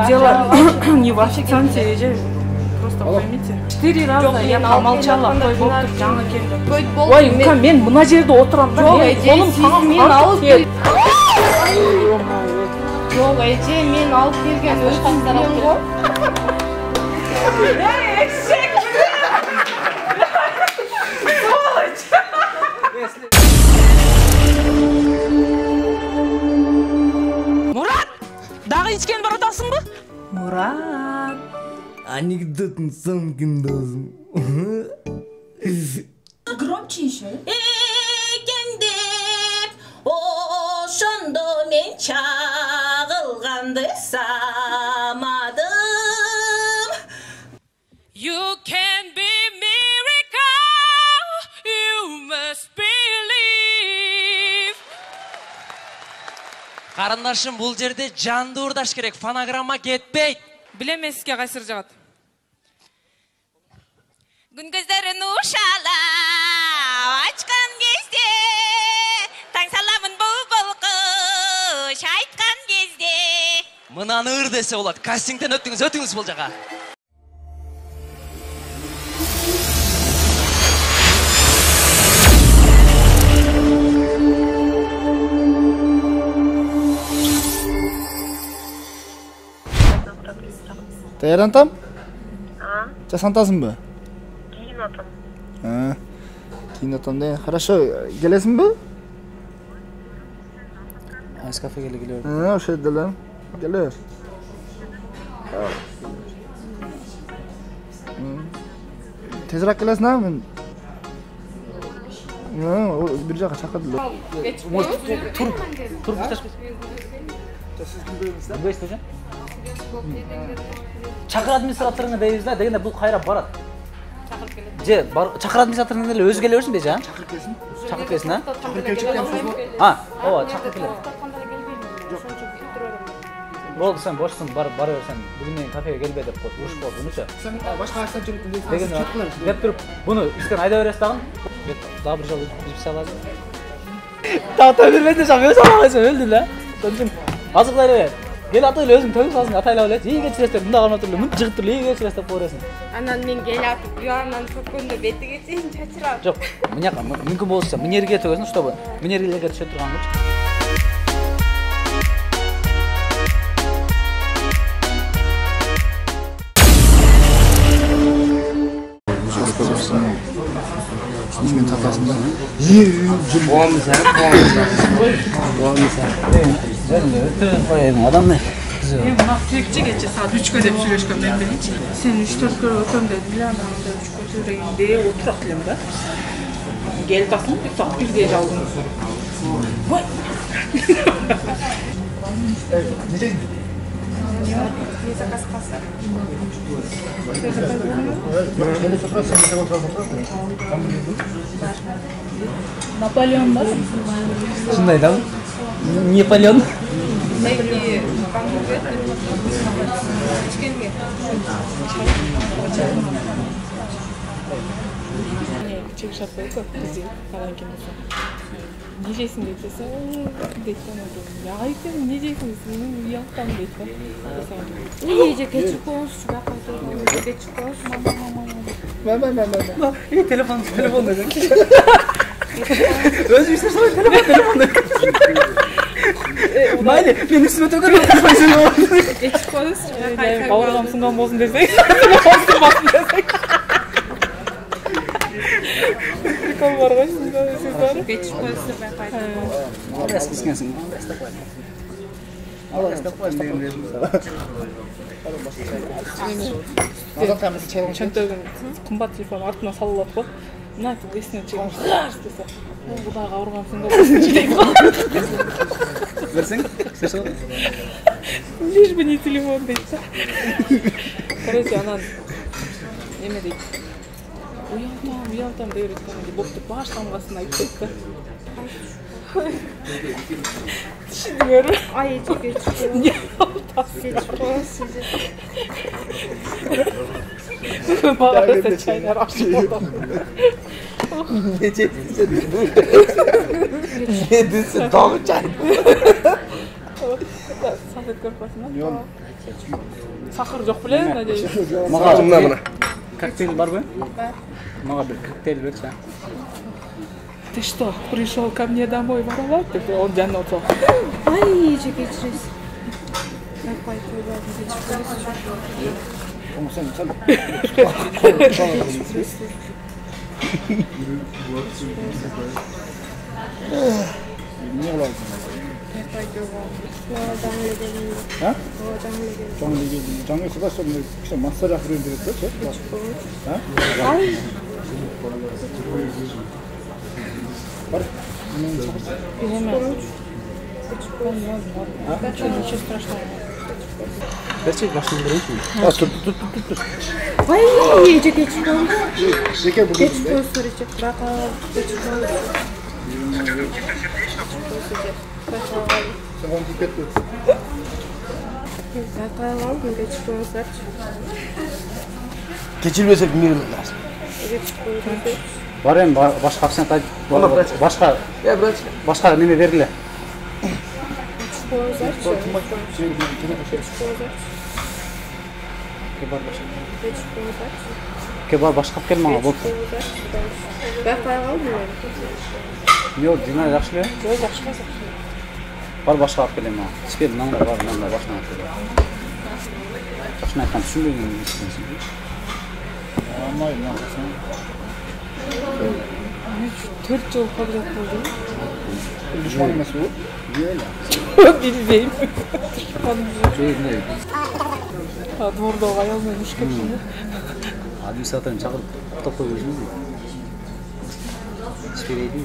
дело не в официанте, просто поймите. 4 раза я промолчала, той болып тұр, жаңа келді. Ой, мен мына жерде отырам да, қолым мен алып келген. Жоқ, әже, мен алып келген өзіңден ғой. Мурат, дағы içken бар атасың ба? Мурат, анекдотын сомкин досым. Громче еще. Ekendip, oşondo men çağılgandı samadım. You can be miracle, you must believe. Қарындашым, бұл жерде жанды ұрдаш керек, фонограмма кетпейді. Білем еске қайсыр жағат. Gün gözlerin uşala, açkan gezde, taң salamın bul kış, айтқан кезде. Мынаны ыр десе болады, кастингтен өтіңіз бұл жақа. Dayaran tam? Жасантасың ба? Кейін атам. Кейін атам да. Хорошо, келесің бе? Айс кафеге келер. Ошо жерде. Келер. Tezroq kelasizmi? Men bir joyga chaqirdilar. Turib Nima Chaqir administratoruna deysizlar, deganda bu qayra boradi. Chaqir administratoruna o'zi kelaversin deja. Chaqir kelsin, ha? Chaqir kelchikdan so'zmi? Ha, chaqir keladi. Bo'ldi, sen boshsin, boraversan. Bugun kafega kelmay deb qo'yib, urushib qoldi buni-chi. Sen boshqa narsa jo'natdim deysan. Deb turib, buni ishdan haydaverasiz tag'in. Daha bir jol bizib saladi. Tahta bermedi, şamıyor salamaysan öldü la. Sonuçta azıqlayver. Gel atayla özüm tövbe salsın atayla öyle. İyi geçirесте, munda қалмай тұр, мынт жығып тұр, iyi geçirесте қойырасың. Анан мен кел атып, юанан көккөндө бетиге чейин чачырап. Жоқ, мыняқа мүмкін болса, мінерге төгесің, чтобы мінергелерге түше тұрған қылшы. Мен татасында. Adam ne? Мен мына текче кече саат 3-кө деп сүйлөшкөн мен билчи. Сен 3-4кө өтөм дедим эле, анан 3-кө төрөгүндө отурак элем да. Кел тасын, так бирдей жалдым. Ой. Нече? Не заказ калса. Наполеон бар. Шындай да? Наполеон. Неги баңгырет. Кичкенге. Чек шаппайко бизи калан келсе. Не жейсің десе, дейді я айтам, не жейсің десе, мен ұяқтан дейді. Не же кечип коңуз, бака турган, кечип коңуз, Мама. Telefon dedi. Özü işte sana telefon dedi. Mayli, ben üstüme tokarım. кечип коңуз, Бауыржан сынған болсын десек, басын басын десек. Прикол бар ғой, сіз бар. кечип коңуз, ben кайтам. Biraz kıskançsın. Allah estağfurullah. Чөнтөгүн кымбат телефон артына салып атып, мына эсине чыгып, десе, Будага ауыргансың да дейт го. Берсең? Сешо. Лишь бы не телефон дейт. Короче, анан неме дейт. Уялтам дейт, болуптур, баш тамгасын айтып кетти. Түшүндүңөрбү? Ай, кечип Не коңуз, Mağarada çaylar aşık oldu. Ne çektin? Ne dedin? Dağ çay. Sadece көрпөсүнө. Yok. Сахар жок белең, надеюсь. Мага коктейль барбы? Бар. Мага бир коктейль берчи. Ты что, пришел ко мне домой воровать? Он жанына отсо. Ай, эже кечиресиз. Yapay koylardı geçip koyuyorsun. Ama sen Ne olaydı? Yapay koylardı. Doğadan legelim. Ha? Doğadan legelim. Canlı da sonra işte masaj yapıyor dedi. Ha? Ay. Var. Ничего страшного. Берчи башын берейинчи. Ha, dur. Ay, eje geçip koymuş. Şeker burada. Geçip koymuş soracak. Baka geçip koymuş. Sen onu dikkat et. Baka aldım geçip koymuşlar. Geçilmesek mi lazım? Geçip koymuş. Бар эми башка акчаны башка неме бергиле. Geçip koymuşlar. Geçip koymuşlar. Ке бар башка алып кел мага болду. Baka aldım. Жок, жина жакшы эле. Yok başka. Бар башка алып келем мага. Спел мындай бар, мындай башына алып келем. Жакшын айткан түшүнбөгөн нерсесин. Anlayın lan. 4 жыл кабылет болду. Düşman emesi bu. Билбейм. Двордогу аял менен иш кеткен. Администраторун чакырып токтоп койбойсуңузбу? Иш берейби?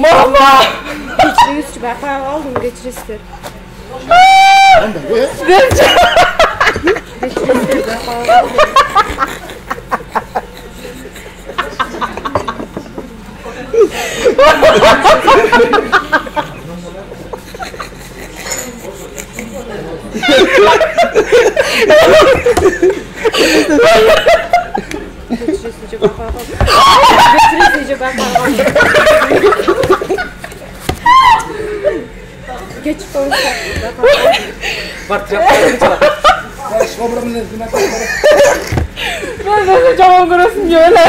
Мама! Geçiriyorsun. Baka aldım geçiriyorsun. Geçiriyorsun. Baka aldım. Geçiriyorsun. Baka aldım. Geçiriyorsun. Baka aldım. Geçip koymuşlar. Baka aldım. Бар, тряпка чала. Ya şobramın nezine kadar. Ben seni жаман көрөсүң деп эле.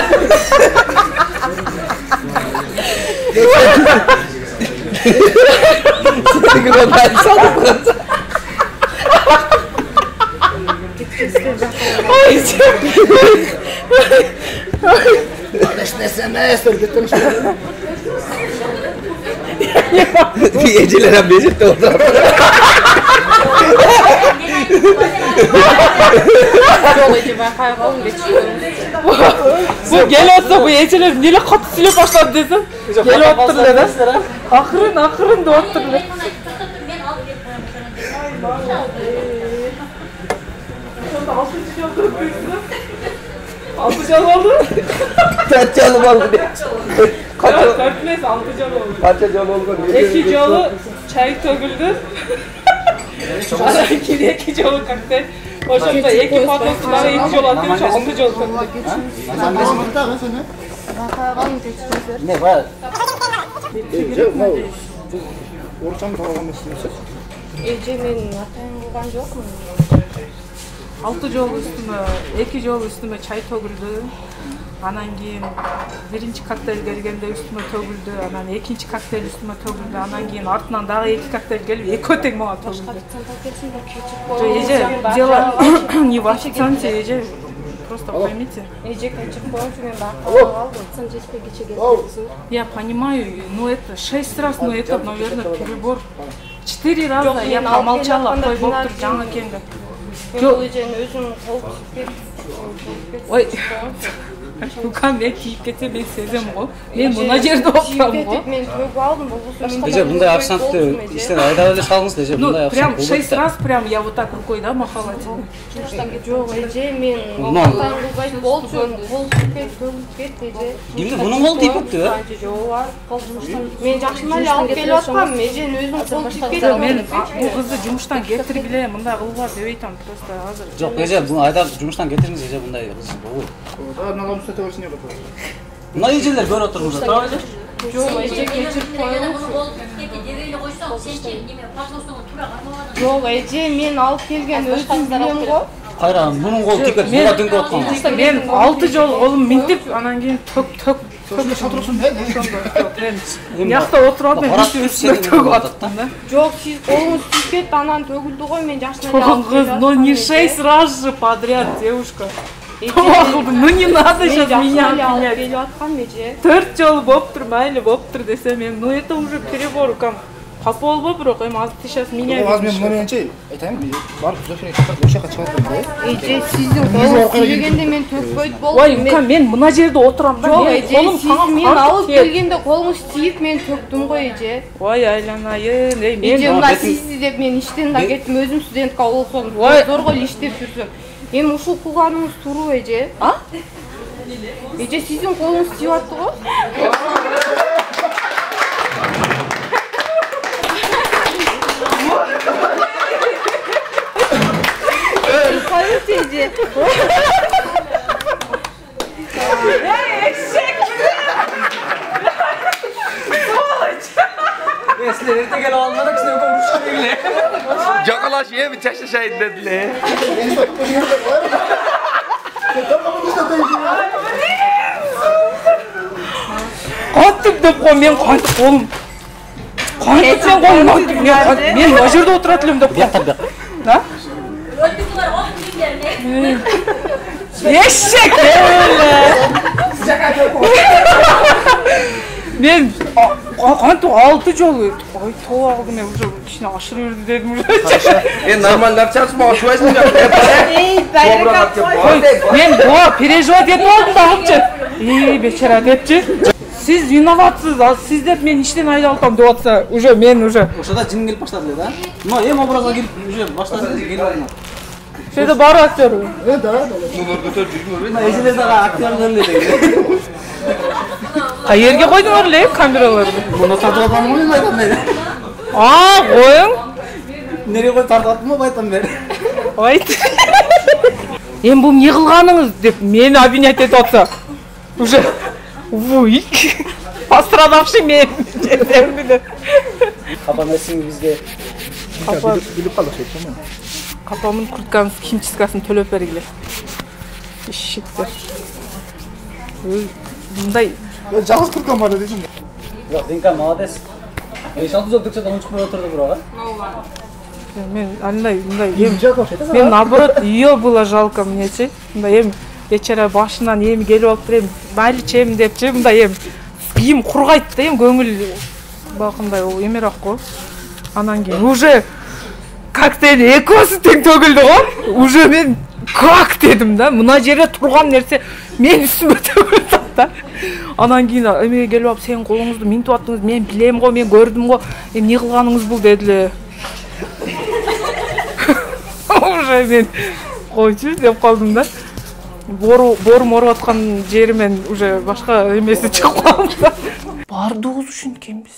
SMS gittim şöyle. Geceler bezip de orada. Жолойду бaka aldım geçiriyorum. Bu gel olsa bu eceler neyle katı sile başladı desem. Gel oturdu da. Akırın da oturdu. Altı can oldu. Kaç canım oldu? Dört neyse 6 can oldu. Kaç canım oldu? 2 canı çay töküldü. İki canı kokteyl. O şurada 2 patosu daha 2 jol atıyor. 6 jol kokteyl. Sen ne zaman da ben seni? Baka aldım geçiriyorsun. Не, бар. Orçam tavalam istiyorsun. Ece men atayın kılgan yok mu? 6 жол üstüme, 2 жол üstüme çay töküldü. Anan keyin birinci kokteyl kelgende üstüme töküldü. Anan ikinci kokteyl üstüme töküldü. Anan keyin artından daha 2 kokteyl gelip 2 ötek mага töküldü. Ece, дело не в официанте, Ece. Просто поймите. Ece kaçıp koymuşum ben baka aldım. Sen geçpe geçe geliyorsun. Я понимаю, но это 6 раз, но это, наверное, перебор. 4 раза я промолчала, той болып тұр жаңа келді. Жол Ece'nin özünün kol tutup Ой, Lukan ben kiyip ketse ben sezem o. Ben buna жерде отырамын ғой. Men tövbe aldım. Эже, мындай официантты иштен айдап эле салыңыз, Эже, Ну, мындай прям официант 6 раз прям я вот так рукой, да, махала тебе. Жоқ, Ece men Мынау. бол жөн кол төгүп кетти Ece. Кимди мунун колу тийип кетти, э? Жоо бар. Мен жакшыман эле алып келип аткам. Эженин өзүнүн колу тийип кетти. Мен bu kızды жұмыштан кетиргиле, мындай кылбас деп айтам, просто азыр. Жок, Эже, буну айдап жумуштан кетириңиз, Эже, мындай кыз болбойт. Nalam üstüne teorisini yapalım. Мына эжелер көрүп отуруңуздар, туура эле? Yok Ece geçirip koymuş. Yok Ece men alıp kelgen özüm bilem go. Кайран, bunun kolu tiket, buga dink otkan. Men 6 жол колум минтип, анан кийин тök. Oturursun ne? Якта отуруп мен үстүнө төгүп атыптым да. Yok siz kolunuz tüyüp ketти, анан төгүлдү го мен жашына Кыз, ну не 6 раз же подряд, девушка. Ну не надо сейчас меня обвинять. келип аткан Эже. 4 жолу болуптур, майлы болуптур десем мен, ну это уже перебор, кам. Капа болбо бирок, эми азыр ты сейчас меня Az men bunu menençe aytayım mı? Barıp Zofiya'ya çıkartıp o şaka çıkarttım da. Эже сиздин колуңуз тийгенде мен төкпөйт болдум. Ой, мен мына жерде отурам да. Жок Эже, сиз мен алып келгенде колуңуз тийип мен төктүм го Эже. Ой, айланайын, эй мен Эже мына сизди деп мен иштен да кеттим, өзүм студентка болсом, зорго эле иштеп жүрсөм. Эми ушул кылганыңыз туура Эже. А? Эже сиздин колуңуз тийип атты го. Hayır Ece. Sizler erte gelip almadık, sizler konuştuk öyle. Yakalaş ye mi çeşleşeyin dediler. Кантип деп кой, мен кантип колум. Кантип сен колуң кантип, мен мына жерде отурат элем деп кой. Да? Eşek öyle. Men kantip 6 жолу. Ой, тоо алdım мен уже кичине ашыр берди дедим уже. Normallap çalışma, şuayısın ya. Ey, bayrak Мен переживать этип алдым да алчы. Бечара депчи. Siz виноватсыз, ал сиз деп мен иштен айдалып атам деп атса, уже мен уже. Ошода жин келип баштады да. Но эми образга келип уже баштады келип алма. Şöyle бар актер. Эжелерде актерлер эле деген. Кайерге койдуңар эле камераларды? Муну тартып атам го айтам мен. Коюң. Нере коюп тартып аттым го айтам мен. Айт. Эми бул эмне кылганыңыз деп мени обвинять этип атса. Уже Вуй. Пострадавший мен. Капан эсиң бизге. Bilip kaldık şey tamam. Капамын куртканын химчисткасын төлөп бергиле. Ишиктер. Мындай Ya жалгыз курткан бар дедим. Жок, Динка молодец. 5-6 жыл текче донуч кылып отурду бирок. мен андай мындай Жалко şey de. мен наоборот ее было жалко мнечи. Мындай эми бечара башынан эми келип алыптыр эми майлычы эми депчи мындай эми кийим кургайт да эми көңүл бакындай ол эмерак го. Анан кийин уже как dedi экөөсү тең төгүлдү го. Уже мен как дедим да, мына жерде турган нерсе мен үстүмө төгүлдү да. Анан кийин эмеге келип алып сенин колуңузду минтип аттыңыз, мен билем го, мен көрдүм го. Эми эмне кылганыңыз бул дедиле. Уже мен койчу деп калдым да. Бор моруп аткан жеримен уже башка эмеси чыгып калды да. Бардыгыбыз ушинткенбиз.